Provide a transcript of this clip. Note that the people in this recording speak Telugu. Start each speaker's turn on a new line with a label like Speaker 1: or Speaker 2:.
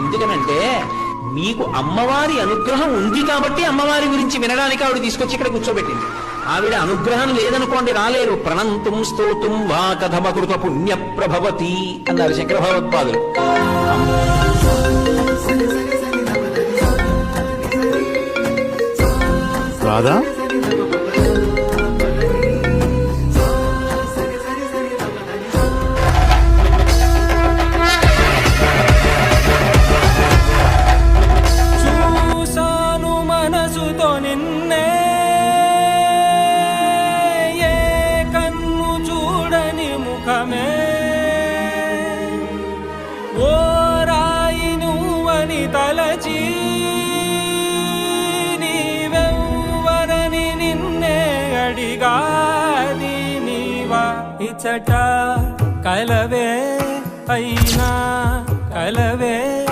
Speaker 1: ఎందుకనంటే మీకు అమ్మవారి అనుగ్రహం ఉంది కాబట్టి అమ్మవారి గురించి వినడానికి ఆవిడ తీసుకొచ్చి ఇక్కడ కూర్చోబెట్టింది. ఆవిడ అనుగ్రహం లేదనుకోండి రాలేరు. ప్రణంతుం స్తోతుం వా కథమకృత పుణ్య ప్రభవతి అన్నారు శంకర భగవత్పాదులు.
Speaker 2: రాధా
Speaker 3: చూసాను మనసుతో నిన్నే, ఏ కన్ను చూడని ముఖమే, ఓ రాయి నువ్వని తలచి నీవెవ్వరని నిన్నే అడిగాది నీవా. ఇచ్చట కలవే అయినా కలవే